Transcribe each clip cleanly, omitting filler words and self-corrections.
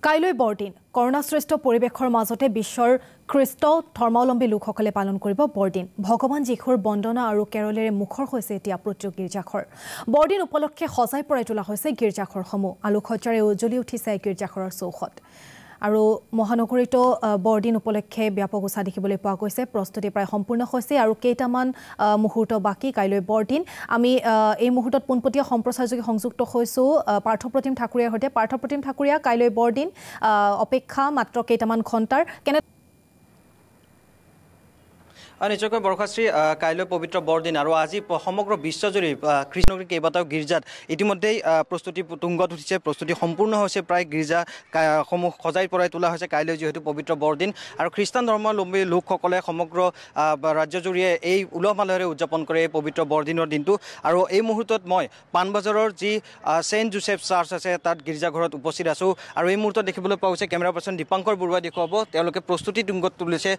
কাইলৈ বৰদিন কৰোনাশ্ৰেষ্ঠ পৰিৱেশৰ মাজতে বিশ্বৰ খ্ৰীষ্ট ধৰ্মাৱলম্বী লোকসকলে পালন কৰিব বৰদিন ভগৱান যীশুৰ বন্দনা আৰু কেৰলেৰে মুখৰ হৈছে এতিয়া প্ৰত্যেক গীৰ্জাঘৰ বৰদিন উপলক্ষে সজাই পৰাই তোলা হৈছে গীৰ্জাঘৰসমূহ আলোকসজ্জাৰে উজ্বলি উঠিছে গীৰ্জাঘৰৰ চৌহদ আৰু মহানগৰীত বৰদিন উপলক্ষে ব্যাপক উৎসাহ দেখিবলৈ পোৱা গৈছে প্ৰস্তুতি প্ৰায় সম্পূৰ্ণ হৈছে আৰু কেইটামান মুহূৰ্ত বাকি কাইলৈ বৰদিন আমি এই মুহূৰ্তত পোনপটীয়া সম্প্ৰচাৰযোগে সংযুক্ত হৈছো পাৰ্থপ্ৰতিম ঠাকুৰীয়াৰ সৈতে পাৰ্থপ্ৰতিম ঠাকুৰীয়া কাইলৈ বৰদিন অপেক্ষা মাত্ৰ কেইটামান ঘণ্টাৰ নিশ্চয়কৈ বৰখাশ্ৰী কাইলৈ পবিত্ৰ বৰদিন আৰু আজি সমগ্ৰ বিশ্বজুৰি কৃষ্ণগিৰি কেইবাটাও গীৰ্জাত ইতিমধ্যেই প্ৰস্তুতি তুংগত উঠিছে প্ৰস্তুতি সম্পূৰ্ণ হৈছে প্ৰায় গীৰ্জাসমূহ সজাই পৰাই তোলা হৈছে কাইলৈ যিহেতু পবিত্ৰ বৰদিন আৰু খ্ৰীষ্টান ধৰ্মাৱলম্বী লোকসকলে সমগ্ৰ ৰাজ্যজুৰিয়ে এই উলহ মালহেৰে উদযাপন কৰে এই পবিত্ৰ বৰদিনৰ দিনটো আৰু এই মুহূৰ্তত মই পাণবজাৰৰ যি ছেইণ্ট জোচেফ চাৰ্চ আছে তাত গীৰ্জাঘৰত উপস্থিত আছোঁ আৰু এই মুহূৰ্তত দেখিবলৈ পোৱা গৈছে কেমেৰা পাৰ্চন দীপাংকৰ বৰুৱাই দেখুৱাব তেওঁলোকে প্ৰস্তুতি তুংগত তুলিছে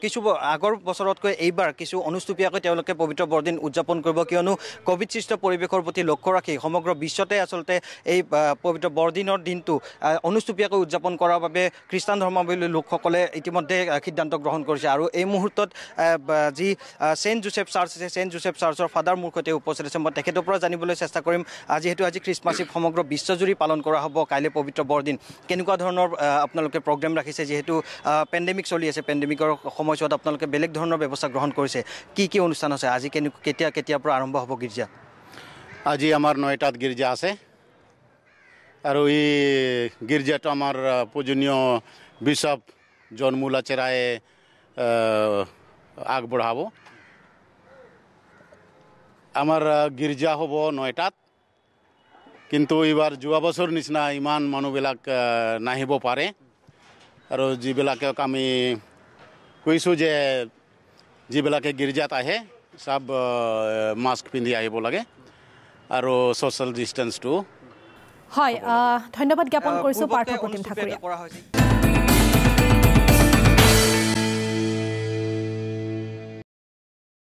কিছু আগৰ বছৰতকৈ এইবাৰ কিছু অনুষ্টুপীয়াকৈ তেওঁলোকে পবিত্ৰ বৰদিন উদযাপন কৰিব কিয়নো কোভিড সৃষ্ট পৰিৱেশৰ প্ৰতি লক্ষ্য ৰাখি সমগ্ৰ বিশ্বতে আচলতে এই পবিত্ৰ বৰদিনৰ দিনটো অনুষ্টুপীয়াকৈ উদযাপন কৰাৰ বাবে খ্ৰীষ্টান ধৰ্মাৱলম্বী লোকসকলে ইতিমধ্যে সিদ্ধান্ত গ্ৰহণ কৰিছে আৰু এই মুহূৰ্তত যি ছেইণ্ট জোচেফ চাৰ্চ আছে ছেইণ্ট জোচেফ চাৰ্চৰ ফাদাৰ মোৰ সৈতে উপস্থিত আছে মই তেখেতৰ পৰা জানিবলৈ চেষ্টা কৰিম যিহেতু আজি খ্ৰীষ্টমাছ ইভ সমগ্ৰ বিশ্বজুৰি পালন কৰা হ'ব কাইলৈ পবিত্ৰ বৰদিন কেনেকুৱা ধৰণৰ আপোনালোকে প্ৰগ্ৰেম ৰাখিছে যিহেতু পেণ্ডেমিক চলি আছে পেণ্ডেমিকৰ সময়ছোৱাত আপোনালোকে বেলেগ ধৰণৰ ব্যৱস্থা গ্ৰহণ কৰিছে কি অনুষ্ঠান আছে আজি কেতিয়াৰ পৰা আৰম্ভ হ'ব গীৰ্জা আজি আমাৰ 9টাত গীৰ্জা আছে আৰু এই গীৰ্জাটো আমাৰ পূজনীয় বিশ্বপ জন মুলাচেৰাই আগবঢ়াব আমাৰ গীৰ্জা হ'ব 9টাত কিন্তু এইবাৰ যোৱা বছৰ নিচিনা ইমান মানুহবিলাক নাহিব পাৰে আৰু যিবিলাকক আমি কৈছোঁ যে যিবিলাকে গীৰ্জাত আহে সব মাস্ক পিন্ধি আহিব লাগে আৰু সোশ্যাল ডিস্টেন্সটো হয় ধন্যবাদ জ্ঞাপন কৰিছোঁ পাৰ্থপ্ৰতিম ঠাকুৰীয়া